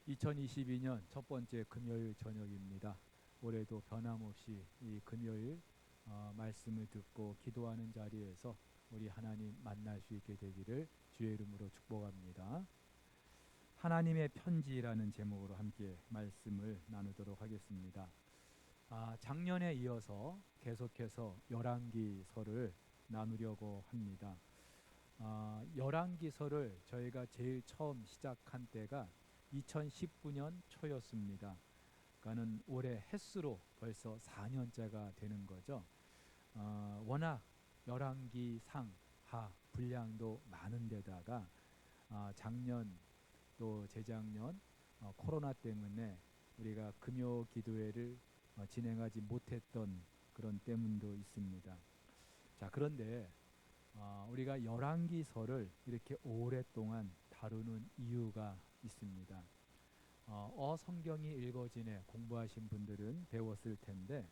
2022년 첫 번째 금요일 저녁입니다. 올해도 변함없이 이 금요일 말씀을 듣고 기도하는 자리에서 우리 하나님 만날 수 있게 되기를 주의 이름으로 축복합니다. 하나님의 편지라는 제목으로 함께 말씀을 나누도록 하겠습니다. 작년에 이어서 계속해서 열왕기서를 나누려고 합니다. 열왕기서를 저희가 제일 처음 시작한 때가 2019년 초였습니다. 그러니까는 올해 햇수로 벌써 4년째가 되는 거죠. 워낙 열왕기 상하 분량도 많은 데다가 작년 또 재작년 코로나 때문에 우리가 금요 기도회를 진행하지 못했던 그런 때문도 있습니다. 자, 그런데 우리가 열왕기서를 이렇게 오랫동안 다루는 이유가 있습니다. 성경이 읽어지네 공부하신 분들은 배웠을 텐데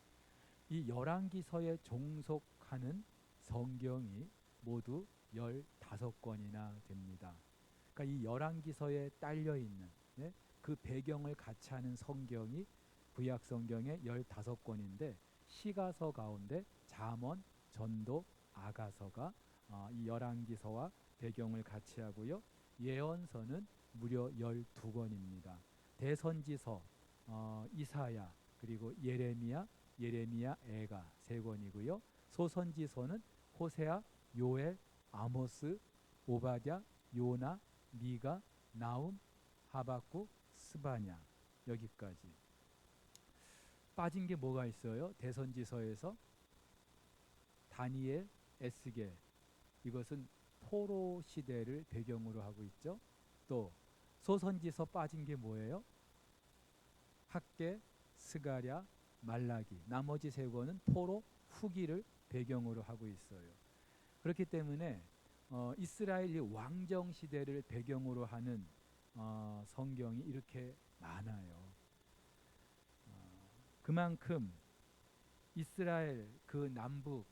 이 열왕기서에 종속하는 성경이 모두 15권이나 됩니다. 그러니까 이 열왕기서에 딸려 있는 그 배경을 같이 하는 성경이 구약 성경의 15권인데 시가서 가운데 잠언, 전도, 아가서가 이 열왕기서와 배경을 같이 하고요. 예언서는 무려 12권입니다. 대선지서, 이사야, 그리고 예레미야, 애가 3권이고요. 소선지서는 호세아, 요엘, 아모스, 오바댜, 요나, 미가, 나움, 하박국, 스바냐 여기까지. 빠진 게 뭐가 있어요? 대선지서에서 다니엘, 에스겔, 이것은 포로 시대를 배경으로 하고 있죠. 또 소선지서 빠진 게 뭐예요? 학개, 스가랴, 말라기. 나머지 3권은 포로 후기를 배경으로 하고 있어요. 그렇기 때문에 이스라엘 왕정 시대를 배경으로 하는 성경이 이렇게 많아요. 그만큼 이스라엘 그 남북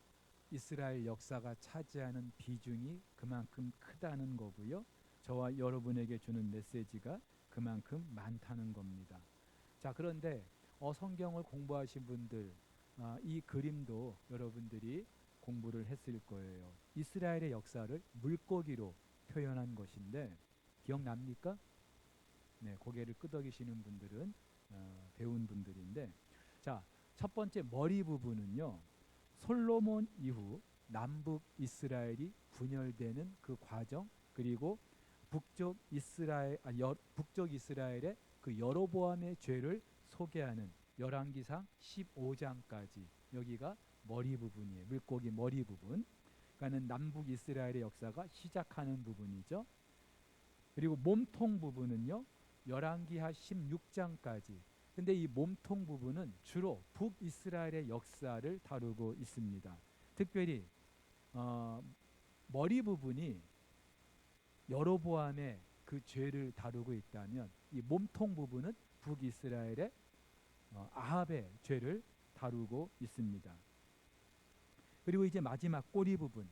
이스라엘 역사가 차지하는 비중이 그만큼 크다는 거고요. 저와 여러분에게 주는 메시지가 그만큼 많다는 겁니다. 자, 그런데 성경을 공부하신 분들 이 그림도 여러분들이 공부를 했을 거예요. 이스라엘의 역사를 물고기로 표현한 것인데 기억납니까? 네, 고개를 끄덕이시는 분들은 배운 분들인데, 자, 첫 번째 머리 부분은요. 솔로몬 이후 남북 이스라엘이 분열되는 그 과정, 그리고 북쪽 이스라엘의 그 여로보암의 죄를 소개하는 열왕기상 15장까지 여기가 머리 부분이에요. 물고기 머리 부분. 그러니까는 남북 이스라엘의 역사가 시작하는 부분이죠. 그리고 몸통 부분은요. 열왕기하 16장까지. 근데 이 몸통 부분은 주로 북이스라엘의 역사를 다루고 있습니다. 특별히 머리 부분이 여로보암의 그 죄를 다루고 있다면 이 몸통 부분은 북이스라엘의 아합의 죄를 다루고 있습니다. 그리고 이제 마지막 꼬리 부분,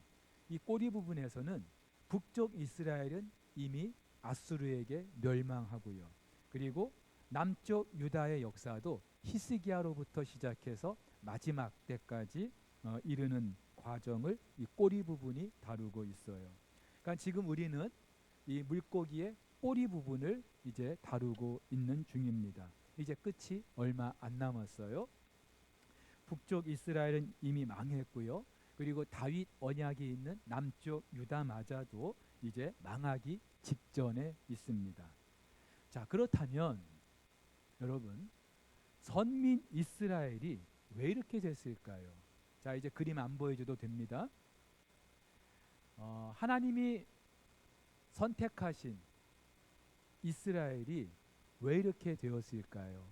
이 꼬리 부분에서는 북쪽 이스라엘은 이미 아수르에게 멸망하고요. 그리고 남쪽 유다의 역사도 히스기야로부터 시작해서 마지막 때까지 이르는 과정을 이 꼬리 부분이 다루고 있어요. 그러니까 지금 우리는 이 물고기의 꼬리 부분을 이제 다루고 있는 중입니다. 이제 끝이 얼마 안 남았어요. 북쪽 이스라엘은 이미 망했고요. 그리고 다윗 언약이 있는 남쪽 유다마저도 이제 망하기 직전에 있습니다. 자, 그렇다면 여러분, 선민 이스라엘이 왜 이렇게 됐을까요? 자, 이제 그림 안 보여줘도 됩니다. 하나님이 선택하신 이스라엘이 왜 이렇게 되었을까요?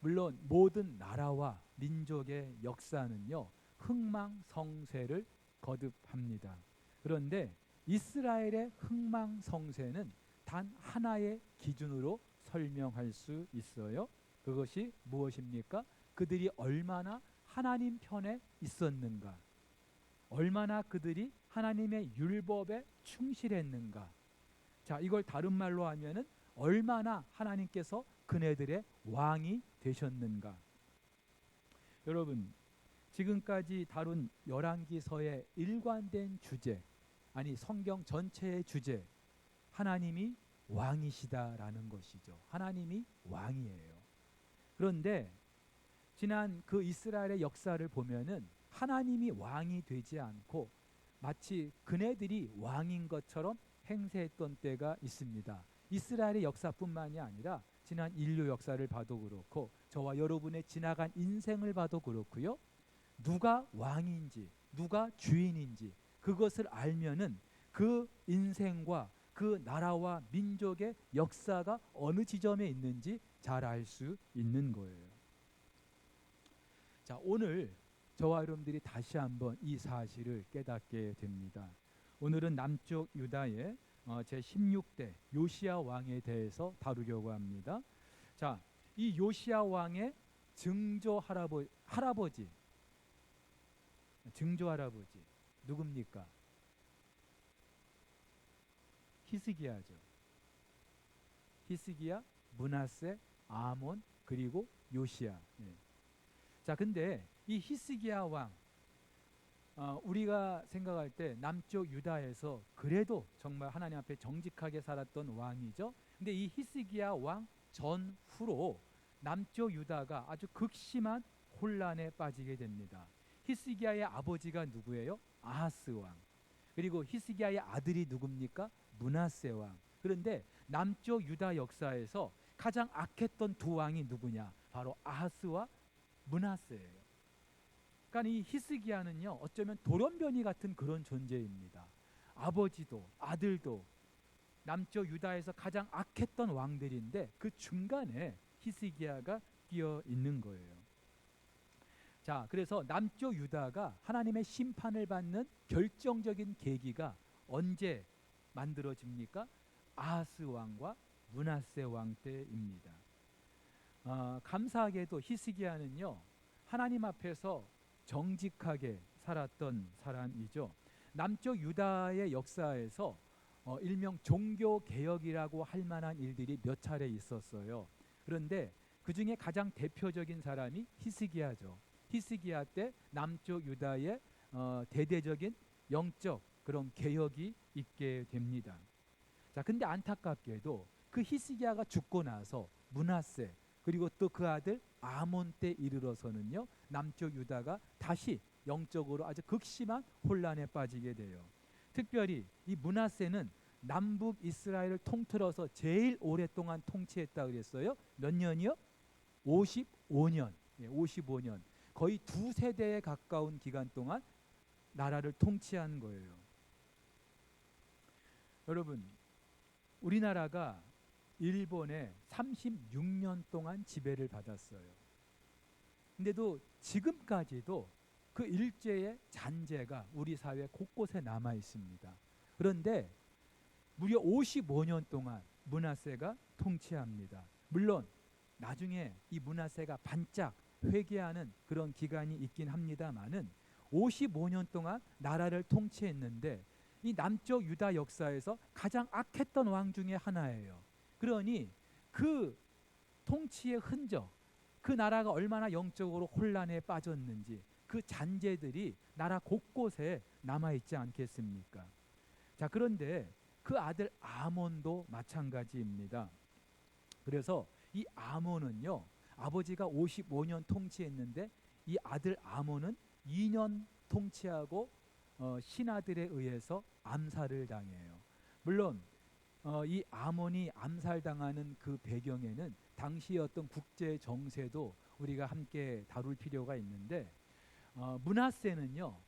물론 모든 나라와 민족의 역사는요, 흥망성쇠를 거듭합니다. 그런데 이스라엘의 흥망성쇠는 단 하나의 기준으로 설명할 수 있어요. 그것이 무엇입니까? 그들이 얼마나 하나님 편에 있었는가, 얼마나 그들이 하나님의 율법에 충실했는가. 자, 이걸 다른 말로 하면은 얼마나 하나님께서 그네들의 왕이 되셨는가. 여러분, 지금까지 다룬 열왕기서의 일관된 주제, 아니 성경 전체의 주제, 하나님이 왕이시다라는 것이죠. 하나님이 왕이에요. 그런데 지난 그 이스라엘의 역사를 보면은 하나님이 왕이 되지 않고 마치 그네들이 왕인 것처럼 행세했던 때가 있습니다. 이스라엘의 역사뿐만이 아니라 지난 인류 역사를 봐도 그렇고 저와 여러분의 지나간 인생을 봐도 그렇고요. 누가 왕인지 누가 주인인지 그것을 알면은 그 인생과 그 나라와 민족의 역사가 어느 지점에 있는지 잘 알 수 있는 거예요. 자, 오늘 저와 여러분들이 다시 한번 이 사실을 깨닫게 됩니다. 오늘은 남쪽 유다의 제16대 요시야 왕에 대해서 다루려고 합니다. 자, 이 요시야 왕의 증조 할아버지 누굽니까? 히스기야죠. 히스기야, 므낫세, 아몬, 그리고 요시야. 네. 자, 근데 이 히스기야 왕, 우리가 생각할 때 남쪽 유다에서 그래도 정말 하나님 앞에 정직하게 살았던 왕이죠. 근데 이 히스기야 왕 전후로 남쪽 유다가 아주 극심한 혼란에 빠지게 됩니다. 히스기야의 아버지가 누구예요? 아하스 왕. 그리고 히스기야의 아들이 누굽니까? 므낫세 왕. 그런데 남쪽 유다 역사에서 가장 악했던 두 왕이 누구냐? 바로 아하스와 므낫세예요. 그러니까 이 히스기야는요, 어쩌면 돌연변이 같은 그런 존재입니다. 아버지도 아들도 남쪽 유다에서 가장 악했던 왕들인데 그 중간에 히스기야가 끼어 있는 거예요. 자, 그래서 남쪽 유다가 하나님의 심판을 받는 결정적인 계기가 언제 만들어집니까? 아하스 왕과 므낫세 왕 때입니다. 감사하게도 히스기야는요, 하나님 앞에서 정직하게 살았던 사람이죠. 남쪽 유다의 역사에서 일명 종교 개혁이라고 할 만한 일들이 몇 차례 있었어요. 그런데 그 중에 가장 대표적인 사람이 히스기야죠. 히스기야 때 남쪽 유다의 대대적인 영적 그런 개혁이 있게 됩니다. 자, 근데 안타깝게도 그 히스기야가 죽고 나서 므낫세 그리고 또 그 아들 아몬 때 이르러서는요, 남쪽 유다가 다시 영적으로 아주 극심한 혼란에 빠지게 돼요. 특별히 이 므낫세는 남북 이스라엘을 통틀어서 제일 오랫동안 통치했다 그랬어요. 몇 년이요? 55년. 예, 55년. 거의 두 세대에 가까운 기간 동안 나라를 통치한 거예요. 여러분, 우리나라가 일본에 36년 동안 지배를 받았어요. 근데도 지금까지도 그 일제의 잔재가 우리 사회 곳곳에 남아 있습니다. 그런데 무려 55년 동안 므낫세가 통치합니다. 물론 나중에 이 므낫세가 반짝 회개하는 그런 기간이 있긴 합니다만은 55년 동안 나라를 통치했는데 이 남쪽 유다 역사에서 가장 악했던 왕 중에 하나예요. 그러니 그 통치의 흔적, 그 나라가 얼마나 영적으로 혼란에 빠졌는지 그 잔재들이 나라 곳곳에 남아있지 않겠습니까? 자, 그런데 그 아들 아몬도 마찬가지입니다. 그래서 이 아몬은요, 아버지가 55년 통치했는데 이 아들 아몬은 2년 통치하고 신하들에 의해서 암살을 당해요. 물론 이 아몬이 암살당하는 그 배경에는 당시 어떤 국제 정세도 우리가 함께 다룰 필요가 있는데 므낫세는요,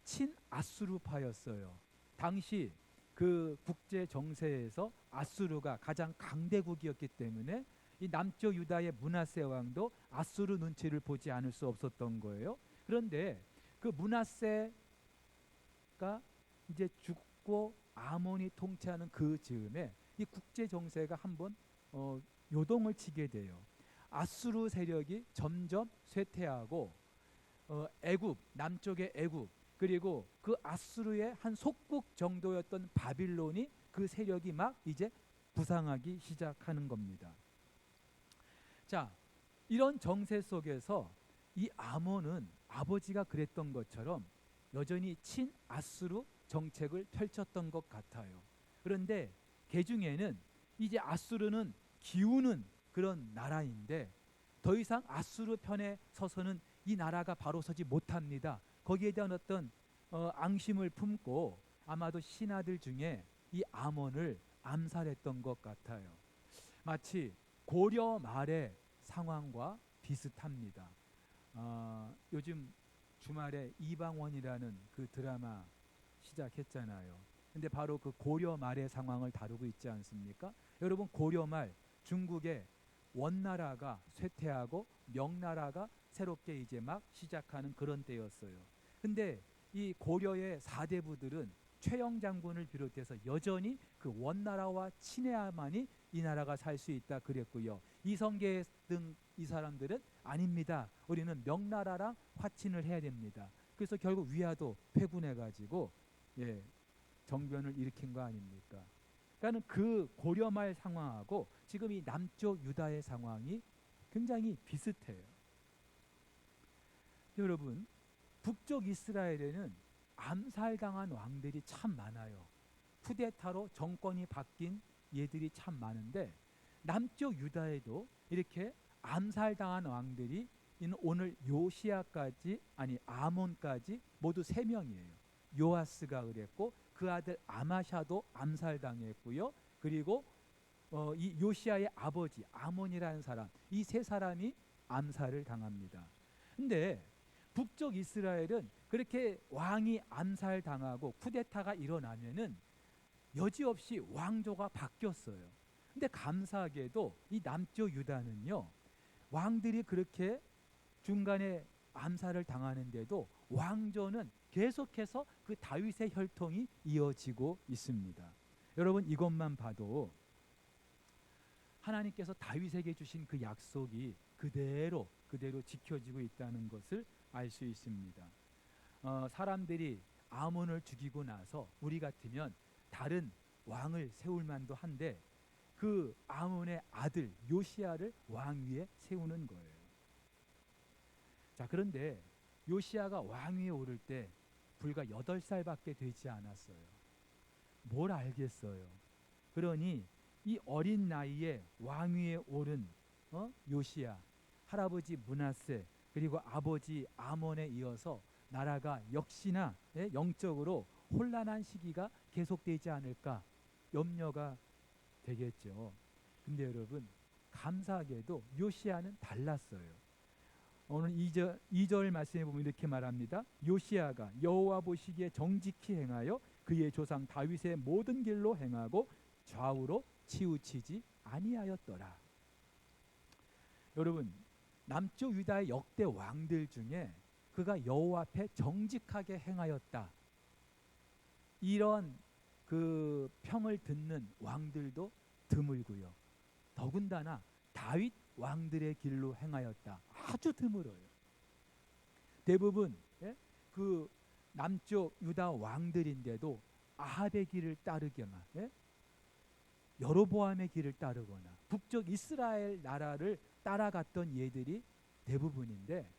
친아수르파였어요. 당시 그 국제 정세에서 아수르가 가장 강대국이었기 때문에 이 남쪽 유다의 므낫세 왕도 아수르 눈치를 보지 않을 수 없었던 거예요. 그런데 그 므낫세가 이제 죽고 아몬이 통치하는 그 즈음에 이 국제 정세가 한번 요동을 치게 돼요. 아수르 세력이 점점 쇠퇴하고 애굽, 남쪽의 애굽, 그리고 그 아수르의 한 속국 정도였던 바빌론이 그 세력이 막 이제 부상하기 시작하는 겁니다. 자, 이런 정세 속에서 이 아몬은 아버지가 그랬던 것처럼 여전히 친아수르 정책을 펼쳤던 것 같아요. 그런데 개중에는 이제 아수르는 기우는 그런 나라인데 더 이상 아수르 편에 서서는 이 나라가 바로 서지 못합니다. 거기에 대한 어떤 앙심을 품고 아마도 신하들 중에 이 아몬을 암살했던 것 같아요. 마치 고려 말의 상황과 비슷합니다. 요즘 주말에 이방원이라는 그 드라마 시작했잖아요. 근데 바로 그 고려 말의 상황을 다루고 있지 않습니까? 여러분, 고려 말 중국의 원나라가 쇠퇴하고 명나라가 새롭게 이제 막 시작하는 그런 때였어요. 근데 이 고려의 사대부들은 최영 장군을 비롯해서 여전히 그 원나라와 친해야만이 이 나라가 살 수 있다 그랬고요. 이성계 등 이 사람들은 아닙니다. 우리는 명나라랑 화친을 해야 됩니다. 그래서 결국 위화도 회군해가지고 정변을 일으킨 거 아닙니까? 그러니까는 그 고려말 상황하고 지금 이 남쪽 유다의 상황이 굉장히 비슷해요. 여러분, 북쪽 이스라엘에는 암살당한 왕들이 참 많아요. 쿠데타로 정권이 바뀐 예들이 참 많은데 남쪽 유다에도 이렇게 암살당한 왕들이 오늘 요시아까지 아니 아몬까지 모두 3명이에요. 요아스가 그랬고 그 아들 아마샤도 암살당했고요. 그리고 이 요시아의 아버지 아몬이라는 사람, 이 3사람이 암살을 당합니다. 근데 북쪽 이스라엘은 그렇게 왕이 암살당하고 쿠데타가 일어나면은 여지없이 왕조가 바뀌었어요. 근데 감사하게도 이 남쪽 유다는요, 왕들이 그렇게 중간에 암살을 당하는데도 왕조는 계속해서 그 다윗의 혈통이 이어지고 있습니다. 여러분, 이것만 봐도 하나님께서 다윗에게 주신 그 약속이 그대로 지켜지고 있다는 것을 알 수 있습니다. 사람들이 아몬을 죽이고 나서 우리 같으면 다른 왕을 세울 만도 한데 그 아몬의 아들 요시야를 왕 위에 세우는 거예요. 자, 그런데 요시야가 왕 위에 오를 때 불과 8살밖에 되지 않았어요. 뭘 알겠어요. 그러니 이 어린 나이에 왕 위에 오른 요시야, 할아버지 므낫세, 그리고 아버지 아몬에 이어서 나라가 역시나 영적으로 혼란한 시기가 계속되지 않을까 염려가 되겠죠. 근데 여러분, 감사하게도 요시야는 달랐어요. 오늘 2절 말씀에 보면 이렇게 말합니다. 요시야가 여호와 보시기에 정직히 행하여 그의 조상 다윗의 모든 길로 행하고 좌우로 치우치지 아니하였더라. 여러분, 남쪽 유다의 역대 왕들 중에 그가 여호와 앞에 정직하게 행하였다, 이런 그 평을 듣는 왕들도 드물고요. 더군다나 다윗 왕들의 길로 행하였다, 아주 드물어요. 대부분 그 남쪽 유다 왕들인데도 아합의 길을 따르거나 여로보암의 길을 따르거나 북쪽 이스라엘 나라를 따라갔던 예들이 대부분인데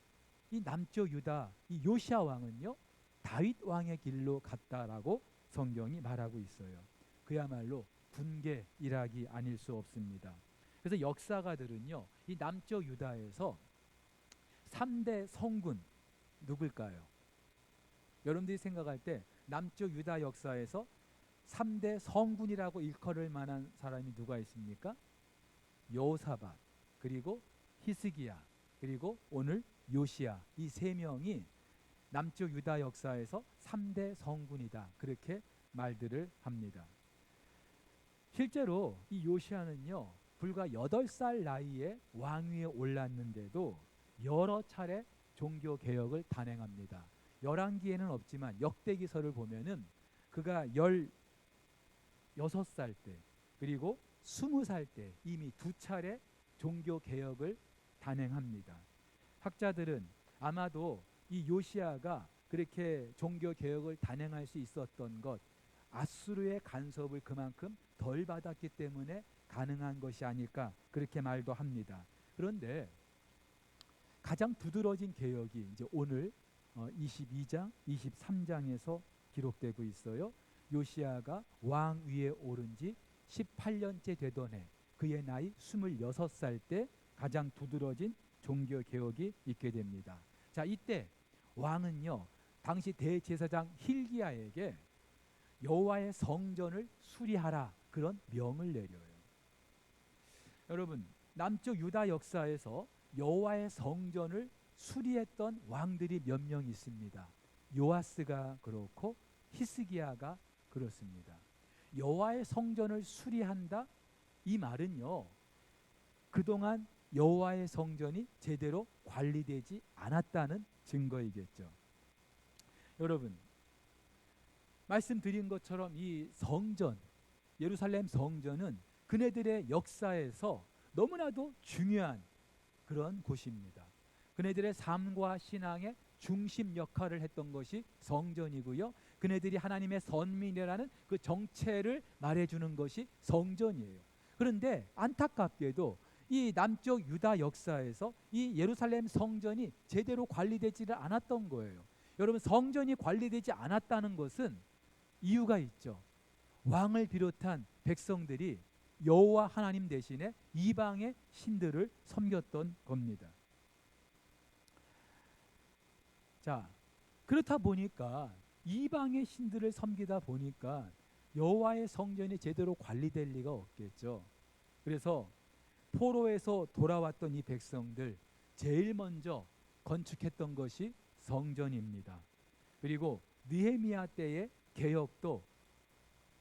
이 남쪽 유다 이 요시야 왕은요 다윗 왕의 길로 갔다라고 성경이 말하고 있어요. 그야말로 군계 일학이 아닐 수 없습니다. 그래서 역사가들은요 이 남쪽 유다에서 3대 성군 누굴까요? 여러분들이 생각할 때 남쪽 유다 역사에서 3대 성군이라고 일컬을 만한 사람이 누가 있습니까? 여호사밧, 그리고 히스기야, 그리고 오늘 요시야, 이 3명이 남쪽 유다 역사에서 3대 성군이다, 그렇게 말들을 합니다. 실제로 이 요시야는요 불과 8살 나이에 왕위에 올랐는데도 여러 차례 종교 개혁을 단행합니다. 열왕기에는 없지만 역대기서를 보면은 그가 16살 때 그리고 20살 때 이미 2차례 종교 개혁을 단행합니다. 학자들은 아마도 이 요시야가 그렇게 종교 개혁을 단행할 수 있었던 것, 아수르의 간섭을 그만큼 덜 받았기 때문에 가능한 것이 아닐까 그렇게 말도 합니다. 그런데 가장 두드러진 개혁이 이제 오늘 22장, 23장에서 기록되고 있어요. 요시야가 왕 위에 오른 지 18년째 되던 해, 그의 나이 26살 때 가장 두드러진 종교 개혁이 있게 됩니다. 자, 이때 왕은요, 당시 대제사장 힐기야에게 여호와의 성전을 수리하라 그런 명을 내려요. 여러분, 남쪽 유다 역사에서 여호와의 성전을 수리했던 왕들이 몇 명 있습니다. 요아스가 그렇고 히스기야가 그렇습니다. 여호와의 성전을 수리한다, 이 말은요, 그동안 여호와의 성전이 제대로 관리되지 않았다는 증거이겠죠. 여러분, 말씀드린 것처럼 이 성전, 예루살렘 성전은 그네들의 역사에서 너무나도 중요한 그런 곳입니다. 그네들의 삶과 신앙의 중심 역할을 했던 것이 성전이고요. 그네들이 하나님의 선민이라는 그 정체를 말해주는 것이 성전이에요. 그런데 안타깝게도 이 남쪽 유다 역사에서 이 예루살렘 성전이 제대로 관리되지를 않았던 거예요. 여러분, 성전이 관리되지 않았다는 것은 이유가 있죠. 왕을 비롯한 백성들이 여호와 하나님 대신에 이방의 신들을 섬겼던 겁니다. 자, 그렇다 보니까 이방의 신들을 섬기다 보니까 여호와의 성전이 제대로 관리될 리가 없겠죠. 그래서 포로에서 돌아왔던 이 백성들 제일 먼저 건축했던 것이 성전입니다. 그리고 느헤미야 때의 개혁도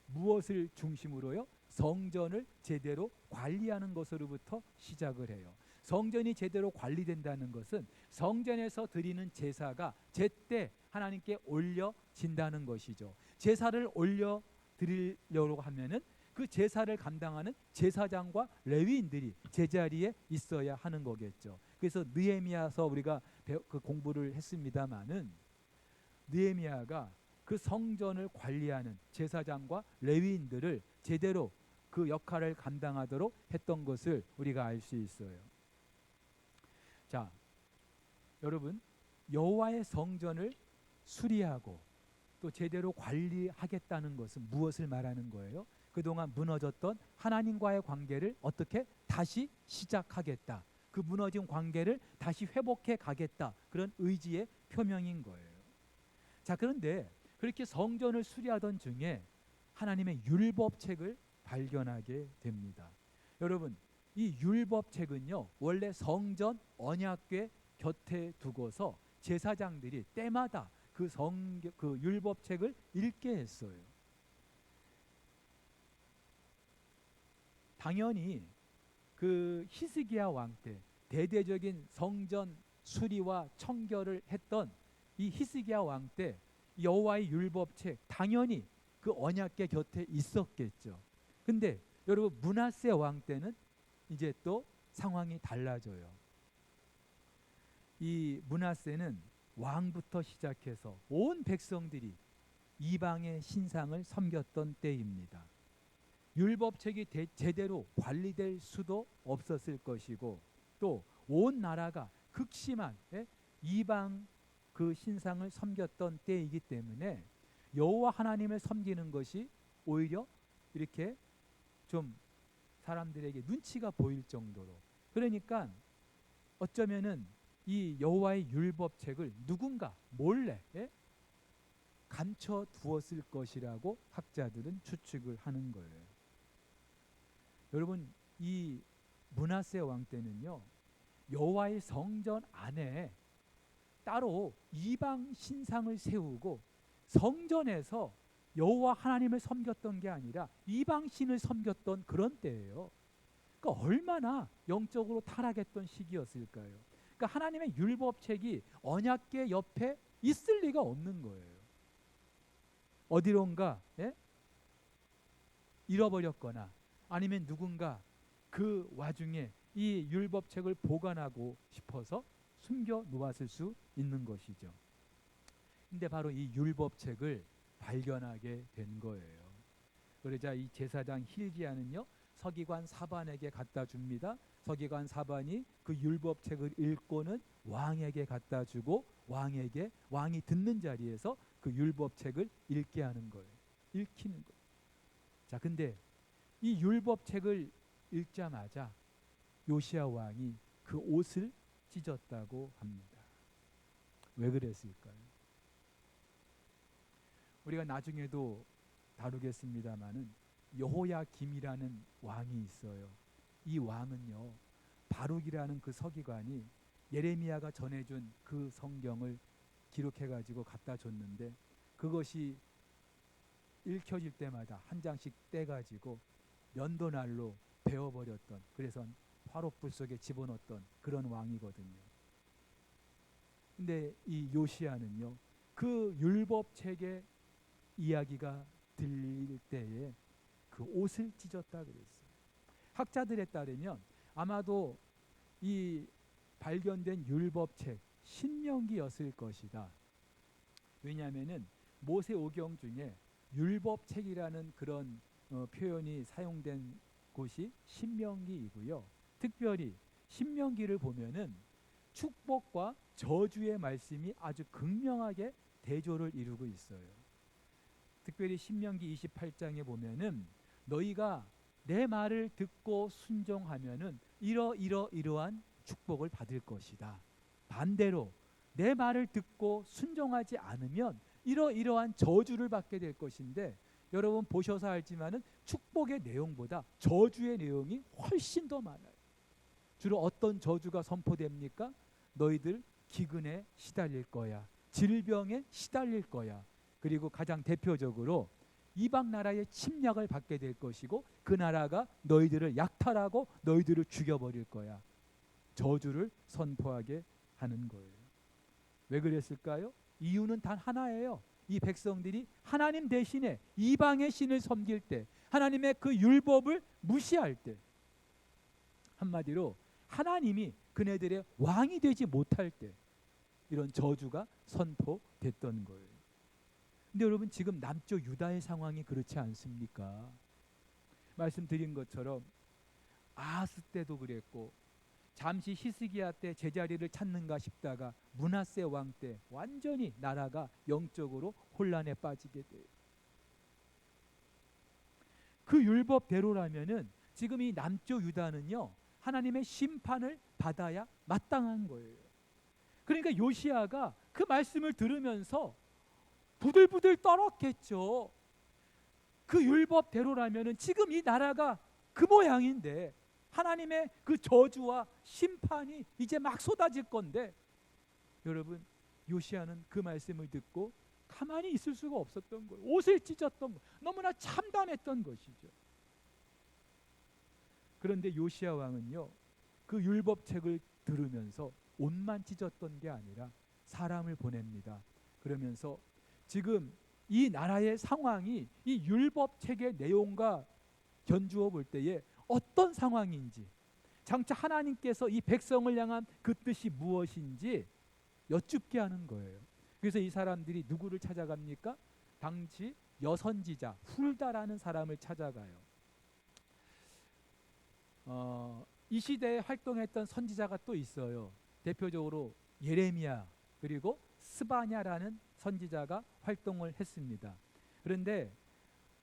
무엇을 중심으로요? 성전을 제대로 관리하는 것으로부터 시작을 해요. 성전이 제대로 관리된다는 것은 성전에서 드리는 제사가 제때 하나님께 올려진다는 것이죠. 제사를 올려 드리려고 하면은 그 제사를 감당하는 제사장과 레위인들이 제자리에 있어야 하는 거겠죠. 그래서 느헤미야서 우리가 그 공부를 했습니다마는 느헤미야가 그 성전을 관리하는 제사장과 레위인들을 제대로 그 역할을 감당하도록 했던 것을 우리가 알 수 있어요. 자, 여러분, 여호와의 성전을 수리하고 또 제대로 관리하겠다는 것은 무엇을 말하는 거예요? 그동안 무너졌던 하나님과의 관계를 어떻게 다시 시작하겠다. 그 무너진 관계를 다시 회복해 가겠다. 그런 의지의 표명인 거예요. 자, 그런데 그렇게 성전을 수리하던 중에 하나님의 율법책을 발견하게 됩니다. 여러분, 이 율법책은요, 원래 성전 언약궤 곁에 두고서 제사장들이 때마다 그 율법책을 읽게 했어요. 당연히 그 히스기야 왕 때 대대적인 성전 수리와 청결을 했던 이 히스기야 왕 때 여호와의 율법책 당연히 그 언약궤 곁에 있었겠죠. 근데 여러분, 므낫세 왕 때는 이제 또 상황이 달라져요. 이 므낫세는 왕부터 시작해서 온 백성들이 이방의 신상을 섬겼던 때입니다. 율법책이 제대로 관리될 수도 없었을 것이고 또 온 나라가 극심한 이방 그 신상을 섬겼던 때이기 때문에 여호와 하나님을 섬기는 것이 오히려 이렇게 좀 사람들에게 눈치가 보일 정도로, 그러니까 어쩌면은 이 여호와의 율법책을 누군가 몰래 감춰 두었을 것이라고 학자들은 추측을 하는 거예요. 여러분, 이 므낫세 왕 때는요, 여호와의 성전 안에 따로 이방 신상을 세우고 성전에서 여호와 하나님을 섬겼던 게 아니라 이방 신을 섬겼던 그런 때예요. 그러니까 얼마나 영적으로 타락했던 시기였을까요? 그러니까 하나님의 율법책이 언약궤 옆에 있을 리가 없는 거예요. 어디론가 잃어버렸거나 아니면 누군가 그 와중에 이 율법책을 보관하고 싶어서 숨겨 놓았을 수 있는 것이죠. 근데 바로 이 율법책을 발견하게 된 거예요. 그러자 이 제사장 hil기야는요 서기관 사반에게 갖다 줍니다. 서기관 사반이 그 율법책을 읽고는 왕에게 갖다 주고 왕이 듣는 자리에서 그 율법책을 읽게 하는 거예요. 읽히는 거예요. 자, 근데 이 율법책을 읽자마자 요시야 왕이 그 옷을 찢었다고 합니다. 왜 그랬을까요? 우리가 나중에도 다루겠습니다마는 여호야김이라는 왕이 있어요. 이 왕은요 바룩이라는 그 서기관이 예레미야가 전해준 그 성경을 기록해가지고 갖다 줬는데 그것이 읽혀질 때마다 한 장씩 떼가지고 면도날로 베어버렸던, 그래서 화롯불 속에 집어넣었던 그런 왕이거든요. 근데 이 요시야는요 그 율법책의 이야기가 들릴 때에 그 옷을 찢었다 그랬어요. 학자들에 따르면 아마도 이 발견된 율법책 신명기였을 것이다. 왜냐하면은 모세오경 중에 율법책이라는 그런 표현이 사용된 곳이 신명기이고요. 특별히 신명기를 보면은 축복과 저주의 말씀이 아주 극명하게 대조를 이루고 있어요. 특별히 신명기 28장에 보면은 너희가 내 말을 듣고 순종하면은 이러이러이러한 축복을 받을 것이다. 반대로 내 말을 듣고 순종하지 않으면 이러이러한 저주를 받게 될 것인데, 여러분 보셔서 알지만은 축복의 내용보다 저주의 내용이 훨씬 더 많아요. 주로 어떤 저주가 선포됩니까? 너희들 기근에 시달릴 거야. 질병에 시달릴 거야. 그리고 가장 대표적으로 이방 나라의 침략을 받게 될 것이고 그 나라가 너희들을 약탈하고 너희들을 죽여버릴 거야. 저주를 선포하게 하는 거예요. 왜 그랬을까요? 이유는 단 하나예요. 이 백성들이 하나님 대신에 이방의 신을 섬길 때, 하나님의 그 율법을 무시할 때, 한마디로 하나님이 그네들의 왕이 되지 못할 때 이런 저주가 선포됐던 거예요. 근데 여러분 지금 남쪽 유다의 상황이 그렇지 않습니까? 말씀드린 것처럼 아하스 때도 그랬고, 잠시 히스기야 때 제자리를 찾는가 싶다가 므낫세 왕 때 완전히 나라가 영적으로 혼란에 빠지게 돼요. 그 율법대로라면은 지금 이 남쪽 유다는요 하나님의 심판을 받아야 마땅한 거예요. 그러니까 요시야가 그 말씀을 들으면서 부들부들 떨었겠죠. 그 율법대로라면은 지금 이 나라가 그 모양인데 하나님의 그 저주와 심판이 이제 막 쏟아질 건데, 여러분 요시야는 그 말씀을 듣고 가만히 있을 수가 없었던 거예요. 옷을 찢었던 거, 너무나 참담했던 것이죠. 그런데 요시야 왕은요 그 율법책을 들으면서 옷만 찢었던 게 아니라 사람을 보냅니다. 그러면서 지금 이 나라의 상황이 이 율법책의 내용과 견주어 볼 때에 어떤 상황인지, 장차 하나님께서 이 백성을 향한 그 뜻이 무엇인지 여쭙게 하는 거예요. 그래서 이 사람들이 누구를 찾아갑니까? 당시 여선지자 훌다라는 사람을 찾아가요. 이 시대에 활동했던 선지자가 또 있어요. 대표적으로 예레미야 그리고 스바냐라는 선지자가 활동을 했습니다. 그런데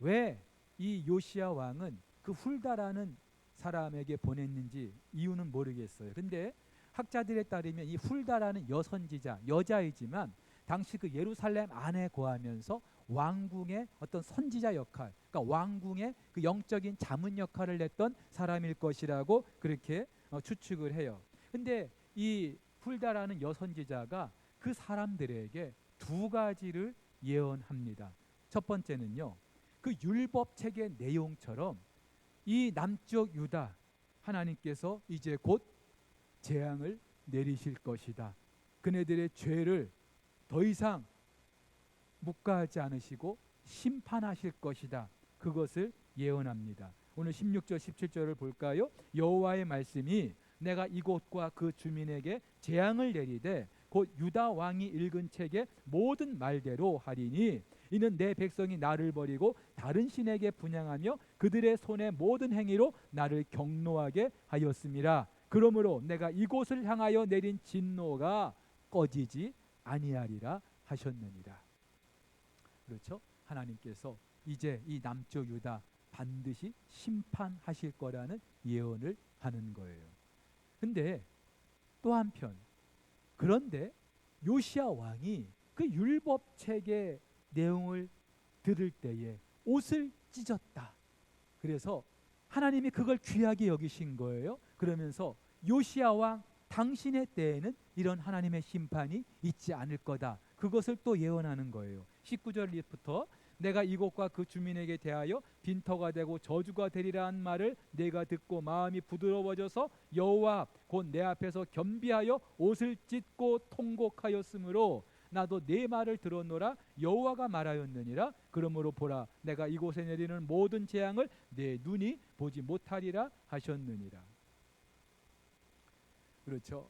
왜 이 요시야 왕은 그 훌다라는 사람에게 보냈는지 이유는 모르겠어요. 근데 학자들에 따르면 이 훌다라는 여선지자, 여자이지만 당시 그 예루살렘 안에 거하면서 왕궁의 어떤 선지자 역할, 그러니까 왕궁의 그 영적인 자문 역할을 했던 사람일 것이라고 그렇게 추측을 해요. 근데 이 훌다라는 여선지자가 그 사람들에게 두 가지를 예언합니다. 첫 번째는요, 그 율법책의 내용처럼 이 남쪽 유다 하나님께서 이제 곧 재앙을 내리실 것이다. 그네들의 죄를 더 이상 묵과하지 않으시고 심판하실 것이다. 그것을 예언합니다. 오늘 16절 17절을 볼까요? 여호와의 말씀이 내가 이곳과 그 주민에게 재앙을 내리되 곧 유다 왕이 읽은 책의 모든 말대로 하리니 이는 내 백성이 나를 버리고 다른 신에게 분향하며 그들의 손의 모든 행위로 나를 경노하게 하였음이라. 그러므로 내가 이곳을 향하여 내린 진노가 꺼지지 아니하리라 하셨느니라. 그렇죠? 하나님께서 이제 이 남쪽 유다 반드시 심판하실 거라는 예언을 하는 거예요. 근데 또 한편, 그런데 요시야 왕이 그 율법책의 내용을 들을 때에 옷을 찢었다. 그래서 하나님이 그걸 귀하게 여기신 거예요. 그러면서 요시야 왕 당신의 때에는 이런 하나님의 심판이 있지 않을 거다. 그것을 또 예언하는 거예요. 19절부터 내가 이곳과 그 주민에게 대하여 빈터가 되고 저주가 되리라 한 말을 내가 듣고 마음이 부드러워져서 여호와 곧 내 앞에서 겸비하여 옷을 찢고 통곡하였으므로 나도 네 말을 들었노라. 여호와가 말하였느니라. 그러므로 보라, 내가 이곳에 내리는 모든 재앙을 내 눈이 보지 못하리라 하셨느니라. 그렇죠.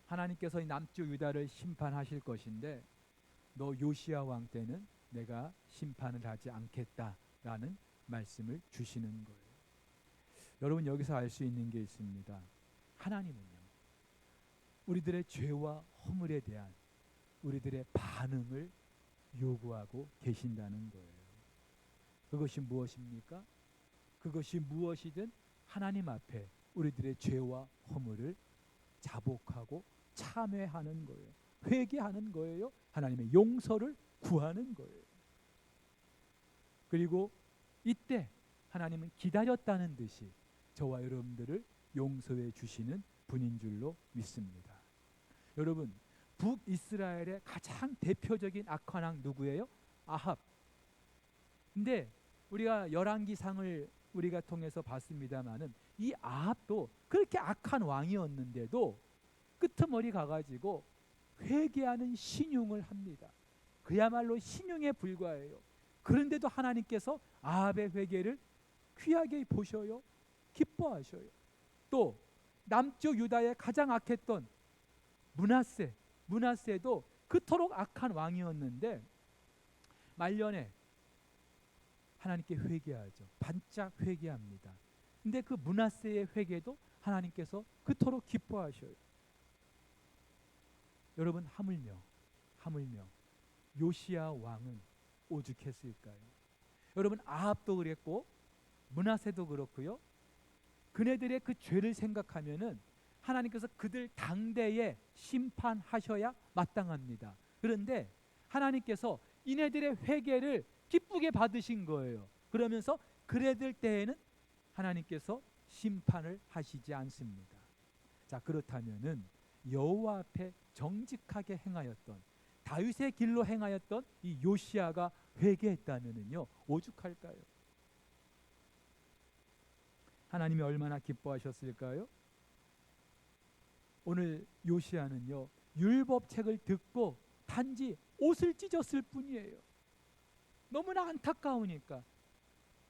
하나님께서 이 남쪽 유다를 심판하실 것인데 너 요시야 왕 때는 내가 심판을 하지 않겠다라는 말씀을 주시는 거예요. 여러분, 여기서 알 수 있는 게 있습니다. 하나님은요, 우리들의 죄와 허물에 대한 우리들의 반응을 요구하고 계신다는 거예요. 그것이 무엇입니까? 그것이 무엇이든 하나님 앞에 우리들의 죄와 허물을 자복하고 참회하는 거예요. 회개하는 거예요. 하나님의 용서를 구하는 거예요. 그리고 이때 하나님은 기다렸다는 듯이 저와 여러분들을 용서해 주시는 분인 줄로 믿습니다. 여러분, 북이스라엘의 가장 대표적인 악한 왕 누구예요? 아합. 근데 우리가 열왕기상을 우리가 통해서 봤습니다마는 이 아합도 그렇게 악한 왕이었는데도 끄트머리 가가지고 회개하는 신용을 합니다. 그야말로 신용에 불과해요. 그런데도 하나님께서 아합의 회개를 귀하게 보셔요. 기뻐하셔요. 또 남쪽 유다의 가장 악했던 므낫세도 그토록 악한 왕이었는데 말년에 하나님께 회개하죠. 반짝 회개합니다. 근데 그 므낫세의 회개도 하나님께서 그토록 기뻐하셔요. 여러분, 하물며 요시야 왕은 오죽했을까요? 여러분, 아합도 그랬고 므낫세도 그렇고요. 그네들의 그 죄를 생각하면은 하나님께서 그들 당대에 심판하셔야 마땅합니다. 그런데 하나님께서 이네들의 회개를 기쁘게 받으신 거예요. 그러면서 그네들 때에는 하나님께서 심판을 하시지 않습니다. 자, 그렇다면은 여호와 앞에 정직하게 행하였던 다윗의 길로 행하였던 이 요시야가 회개했다면은요 오죽할까요? 하나님이 얼마나 기뻐하셨을까요? 오늘 요시야는요 율법책을 듣고 단지 옷을 찢었을 뿐이에요. 너무나 안타까우니까,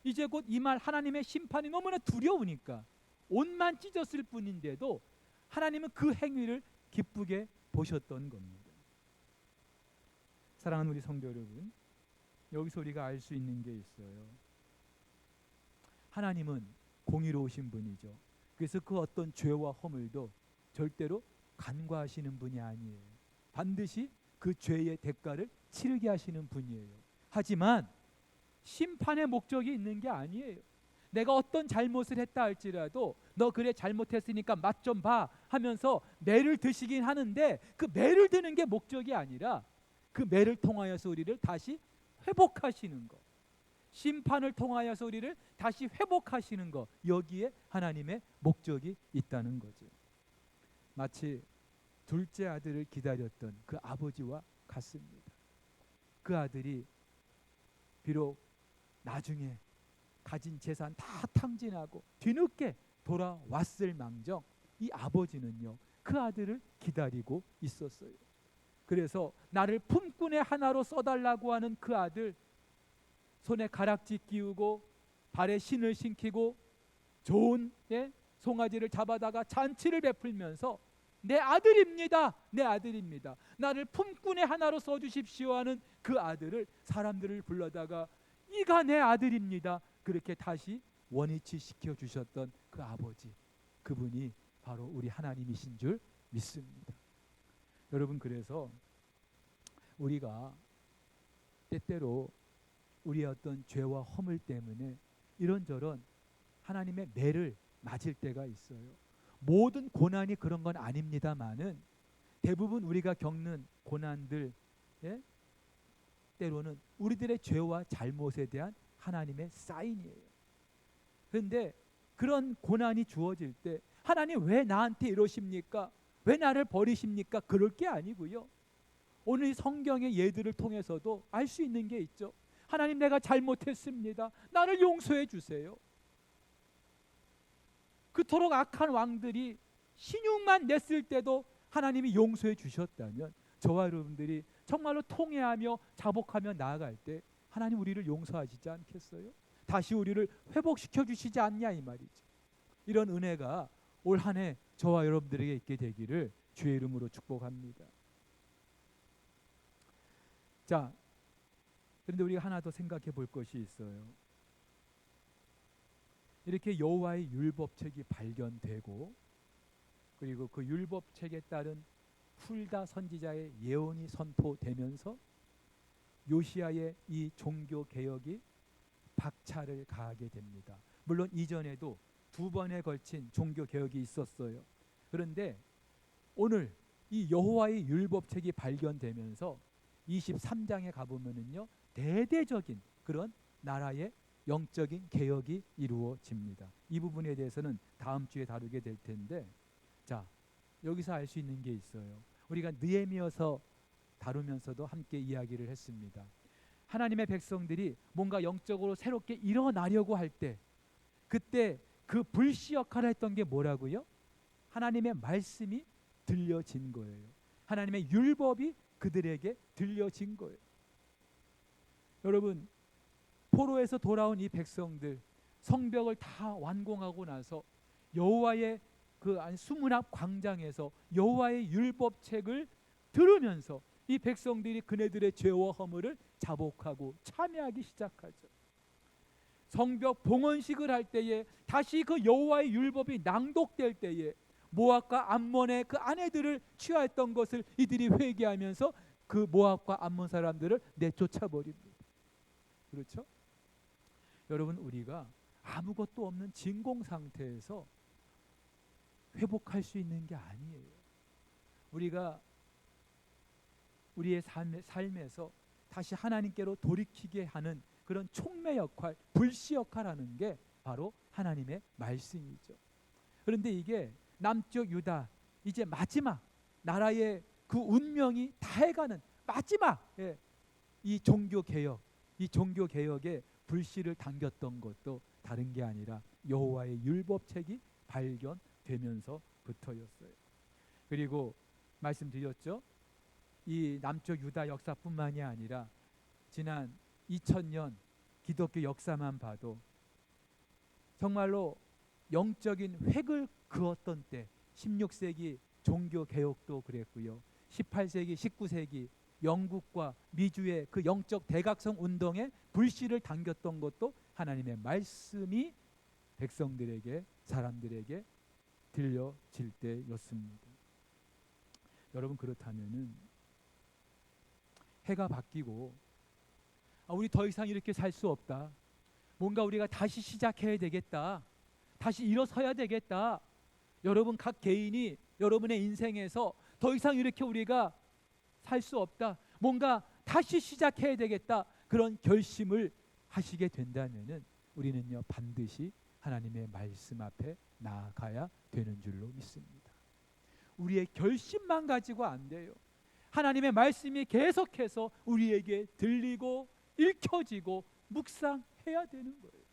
이제 곧 이 말 하나님의 심판이 너무나 두려우니까 옷만 찢었을 뿐인데도 하나님은 그 행위를 기쁘게 보셨던 겁니다. 사랑하는 우리 성도 여러분, 여기서 우리가 알 수 있는 게 있어요. 하나님은 공의로우신 분이죠. 그래서 그 어떤 죄와 허물도 절대로 간과하시는 분이 아니에요. 반드시 그 죄의 대가를 치르게 하시는 분이에요. 하지만 심판의 목적이 있는 게 아니에요. 내가 어떤 잘못을 했다 할지라도 너 그래 잘못했으니까 맛 좀 봐 하면서 매를 드시긴 하는데 그 매를 드는 게 목적이 아니라 그 매를 통하여서 우리를 다시 회복하시는 것, 심판을 통하여서 우리를 다시 회복하시는 것, 여기에 하나님의 목적이 있다는 거죠. 마치 둘째 아들을 기다렸던 그 아버지와 같습니다. 그 아들이 비록 나중에 가진 재산 다 탕진하고 뒤늦게 돌아왔을 망정 이 아버지는요 그 아들을 기다리고 있었어요. 그래서 나를 품꾼의 하나로 써달라고 하는 그 아들, 손에 가락지 끼우고 발에 신을 신기고 좋은 송아지를 잡아다가 잔치를 베풀면서 내 아들입니다. 내 아들입니다. 나를 품꾼의 하나로 써주십시오 하는 그 아들을 사람들을 불러다가 이가 내 아들입니다. 그렇게 다시 원위치 시켜주셨던 그 아버지, 그분이 바로 우리 하나님이신 줄 믿습니다. 여러분, 그래서 우리가 때때로 우리의 어떤 죄와 허물 때문에 이런저런 하나님의 매를 맞을 때가 있어요. 모든 고난이 그런 건 아닙니다만은 대부분 우리가 겪는 고난들, 예? 때로는 우리들의 죄와 잘못에 대한 하나님의 사인이에요. 그런데 그런 고난이 주어질 때 하나님 왜 나한테 이러십니까? 왜 나를 버리십니까? 그럴 게 아니고요. 오늘 성경의 예들을 통해서도 알 수 있는 게 있죠. 하나님, 내가 잘못했습니다. 나를 용서해 주세요. 그토록 악한 왕들이 신용만 냈을 때도 하나님이 용서해 주셨다면 저와 여러분들이 정말로 통회하며 자복하며 나아갈 때 하나님 우리를 용서하시지 않겠어요? 다시 우리를 회복시켜 주시지 않냐 이 말이죠. 이런 은혜가 올 한 해 저와 여러분들에게 있게 되기를 주의 이름으로 축복합니다. 자, 그런데 우리가 하나 더 생각해 볼 것이 있어요. 이렇게 여호와의 율법책이 발견되고 그리고 그 율법책에 따른 훌다 선지자의 예언이 선포되면서 요시야의 이 종교 개혁이 박차를 가하게 됩니다. 물론 이전에도 두 번에 걸친 종교 개혁이 있었어요. 그런데 오늘 이 여호와의 율법책이 발견되면서 23장에 가보면은요, 대대적인 그런 나라의 영적인 개혁이 이루어집니다. 이 부분에 대해서는 다음 주에 다루게 될 텐데, 자, 여기서 알 수 있는 게 있어요. 우리가 느헤미야서 다루면서도 함께 이야기를 했습니다. 하나님의 백성들이 뭔가 영적으로 새롭게 일어나려고 할 때, 그때 그 불씨 역할을 했던 게 뭐라고요? 하나님의 말씀이 들려진 거예요. 하나님의 율법이 그들에게 들려진 거예요. 여러분, 포로에서 돌아온 이 백성들 성벽을 다 완공하고 나서 여호와의 그 수문 앞 광장에서 여호와의 율법책을 들으면서 이 백성들이 그네들의 죄와 허물을 자복하고 참여하기 시작하죠. 성벽 봉헌식을 할 때에 다시 그 여호와의 율법이 낭독될 때에 모압과 암몬의 그 아내들을 취하했던 것을 이들이 회개하면서 그 모압과 암몬 사람들을 내쫓아 버립니다. 그렇죠? 여러분, 우리가 아무것도 없는 진공 상태에서 회복할 수 있는 게 아니에요. 우리가 우리의 삶에서 다시 하나님께로 돌이키게 하는 그런 촉매 역할, 불씨 역할하는 게 바로 하나님의 말씀이죠. 그런데 이게 남쪽 유다, 이제 마지막 나라의 그 운명이 다해가는 마지막 이 종교 개혁, 이 종교 개혁에 불씨를 당겼던 것도 다른 게 아니라 여호와의 율법책이 발견되면서부터였어요. 그리고 말씀드렸죠. 이 남쪽 유다 역사뿐만이 아니라 지난 2000년 기독교 역사만 봐도 정말로 영적인 획을 그었던 때 16세기 종교 개혁도 그랬고요. 18세기, 19세기 영국과 미주의 그 영적 대각성 운동에 불씨를 당겼던 것도 하나님의 말씀이 백성들에게, 사람들에게 들려질 때였습니다. 여러분, 그렇다면은 해가 바뀌고 우리 더 이상 이렇게 살 수 없다. 뭔가 우리가 다시 시작해야 되겠다. 다시 일어서야 되겠다. 여러분 각 개인이 여러분의 인생에서 더 이상 이렇게 우리가 살 수 없다. 뭔가 다시 시작해야 되겠다. 그런 결심을 하시게 된다면은 우리는요 반드시 하나님의 말씀 앞에 나아가야 되는 줄로 믿습니다. 우리의 결심만 가지고 안 돼요. 하나님의 말씀이 계속해서 우리에게 들리고 읽혀지고 묵상해야 되는 거예요.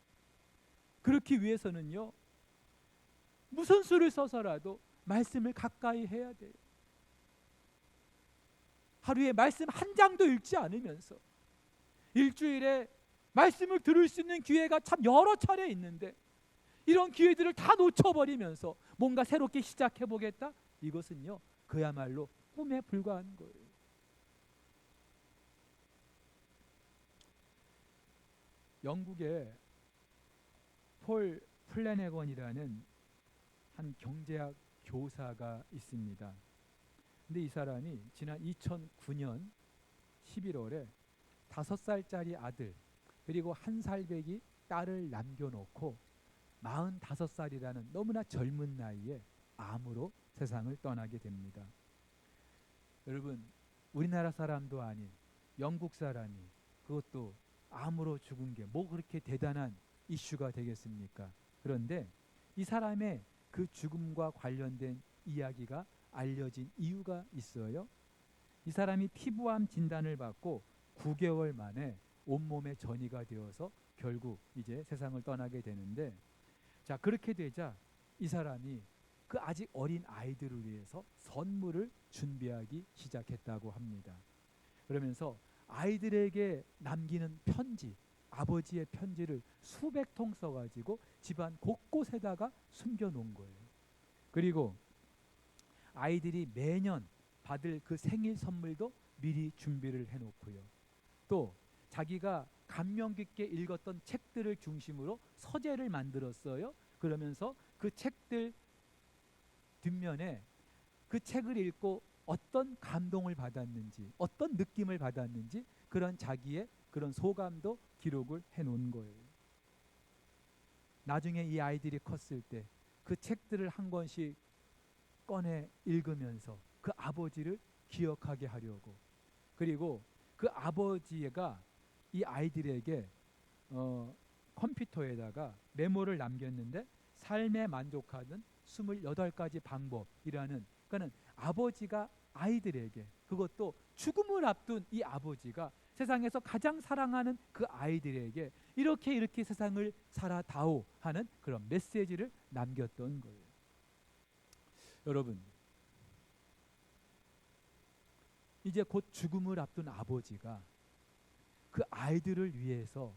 그렇기 위해서는요 무슨 수를 써서라도 말씀을 가까이 해야 돼요. 하루에 말씀 한 장도 읽지 않으면서 일주일에 말씀을 들을 수 있는 기회가 참 여러 차례 있는데 이런 기회들을 다 놓쳐버리면서 뭔가 새롭게 시작해보겠다? 이것은요 그야말로 꿈에 불과한 거예요. 영국의 폴 플래내건이라는 한 경제학 교사가 있습니다. 근데 이 사람이 지난 2009년 11월에 5살짜리 아들 그리고 1살배기 딸을 남겨놓고 45살이라는 너무나 젊은 나이에 암으로 세상을 떠나게 됩니다. 여러분, 우리나라 사람도 아닌 영국 사람이 그것도 암으로 죽은 게 뭐 그렇게 대단한 이슈가 되겠습니까? 그런데 이 사람의 그 죽음과 관련된 이야기가 알려진 이유가 있어요. 이 사람이 피부암 진단을 받고 9개월 만에 온몸에 전이가 되어서 결국 이제 세상을 떠나게 되는데, 자 그렇게 되자 이 사람이 그 아직 어린 아이들을 위해서 선물을 준비하기 시작했다고 합니다. 그러면서 아이들에게 남기는 편지, 아버지의 편지를 수백 통 써가지고 집안 곳곳에다가 숨겨놓은 거예요. 그리고 아이들이 매년 받을 그 생일 선물도 미리 준비를 해놓고요. 또 자기가 감명 깊게 읽었던 책들을 중심으로 서재를 만들었어요. 그러면서 그 책들 뒷면에 그 책을 읽고 어떤 감동을 받았는지, 어떤 느낌을 받았는지 그런 자기의 그런 소감도 기록을 해놓은 거예요. 나중에 이 아이들이 컸을 때 그 책들을 한 권씩 꺼내 읽으면서 그 아버지를 기억하게 하려고, 그리고 그 아버지가 이 아이들에게 컴퓨터에다가 메모를 남겼는데 삶에 만족하는 28가지 방법이라는, 그러니까 아버지가 아이들에게, 그것도 죽음을 앞둔 이 아버지가 세상에서 가장 사랑하는 그 아이들에게 이렇게 세상을 살아다오 하는 그런 메시지를 남겼던 거예요. 여러분, 이제 곧 죽음을 앞둔 아버지가 그 아이들을 위해서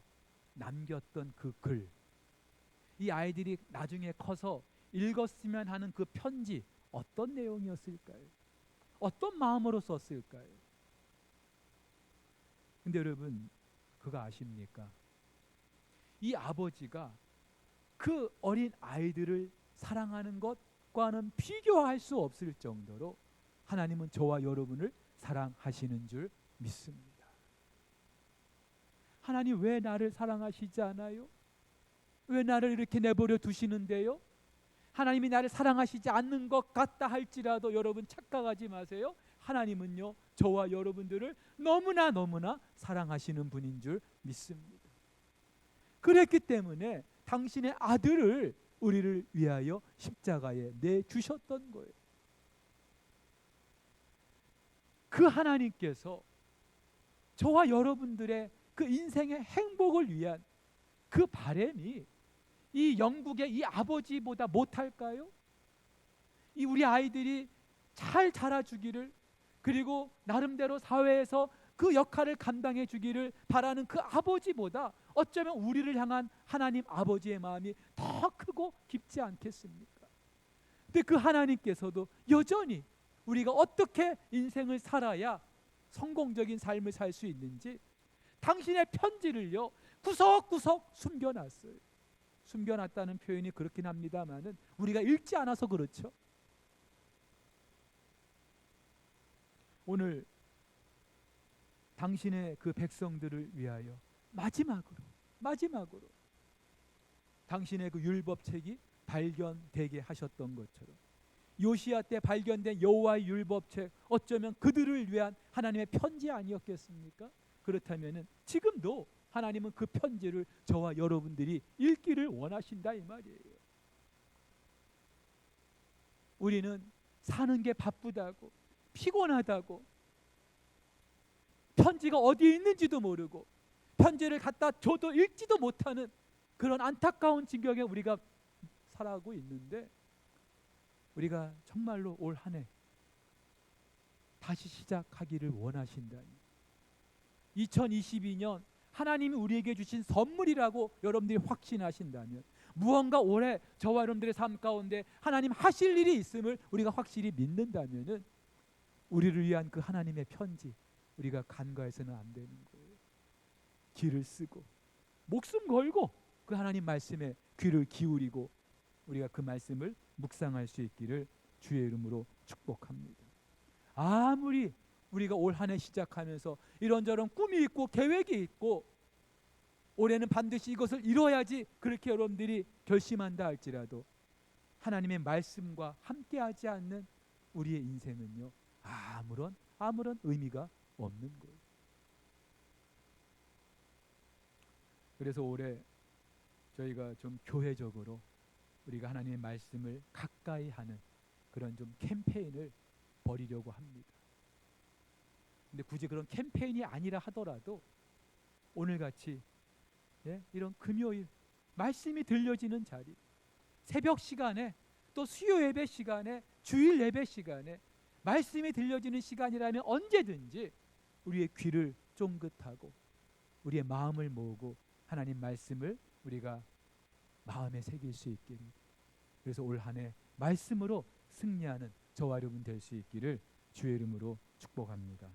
남겼던 그 글, 이 아이들이 나중에 커서 읽었으면 하는 그 편지, 어떤 내용이었을까요? 어떤 마음으로 썼을까요? 근데 여러분, 그거 아십니까? 이 아버지가 그 어린 아이들을 사랑하는 것과는 비교할 수 없을 정도로 하나님은 저와 여러분을 사랑하시는 줄 믿습니다. 하나님 왜 나를 사랑하시지 않아요? 왜 나를 이렇게 내버려 두시는데요? 하나님이 나를 사랑하시지 않는 것 같다 할지라도 여러분 착각하지 마세요. 하나님은요 저와 여러분들을 너무나 사랑하시는 분인 줄 믿습니다. 그랬기 때문에 당신의 아들을 우리를 위하여 십자가에 내주셨던 거예요. 그 하나님께서 저와 여러분들의 그 인생의 행복을 위한 그 바람이 이 영국의 이 아버지보다 못할까요? 이 우리 아이들이 잘 자라주기를, 그리고 나름대로 사회에서 그 역할을 감당해 주기를 바라는 그 아버지보다 어쩌면 우리를 향한 하나님 아버지의 마음이 더 크고 깊지 않겠습니까? 근데 그 하나님께서도 여전히 우리가 어떻게 인생을 살아야 성공적인 삶을 살 수 있는지 당신의 편지를요 구석구석 숨겨놨어요. 숨겨놨다는 표현이 그렇긴 합니다만은 우리가 읽지 않아서 그렇죠. 오늘 당신의 그 백성들을 위하여 마지막으로 당신의 그 율법책이 발견되게 하셨던 것처럼, 요시야 때 발견된 여호와의 율법책, 어쩌면 그들을 위한 하나님의 편지 아니었겠습니까? 그렇다면은 지금도 하나님은 그 편지를 저와 여러분들이 읽기를 원하신다 이 말이에요. 우리는 사는 게 바쁘다고, 피곤하다고, 편지가 어디에 있는지도 모르고 편지를 갖다 줘도 읽지도 못하는 그런 안타까운 지경에 우리가 살아가고 있는데, 우리가 정말로 올 한 해 다시 시작하기를 원하신다니, 2022년 하나님이 우리에게 주신 선물이라고 여러분들이 확신하신다면, 무언가 올해 저와 여러분들의 삶 가운데 하나님 하실 일이 있음을 우리가 확실히 믿는다면은 우리를 위한 그 하나님의 편지 우리가 간과해서는 안 되는 거예요. 길을 쓰고 목숨 걸고 그 하나님 말씀에 귀를 기울이고 우리가 그 말씀을 묵상할 수 있기를 주의 이름으로 축복합니다. 아무리 우리가 올 한 해 시작하면서 이런저런 꿈이 있고 계획이 있고 올해는 반드시 이것을 이뤄야지 그렇게 여러분들이 결심한다 할지라도 하나님의 말씀과 함께하지 않는 우리의 인생은요 아무런 의미가 없는 거예요. 그래서 올해 저희가 좀 교회적으로 우리가 하나님의 말씀을 가까이 하는 그런 좀 캠페인을 벌이려고 합니다. 근데 굳이 그런 캠페인이 아니라 하더라도 오늘같이 이런 금요일 말씀이 들려지는 자리, 새벽 시간에 또 수요 예배 시간에 주일 예배 시간에 말씀이 들려지는 시간이라면 언제든지 우리의 귀를 쫑긋하고 우리의 마음을 모으고 하나님 말씀을 우리가 마음에 새길 수 있기를, 그래서 올 한 해 말씀으로 승리하는 저와 여러분 될 수 있기를 주의 이름으로 축복합니다.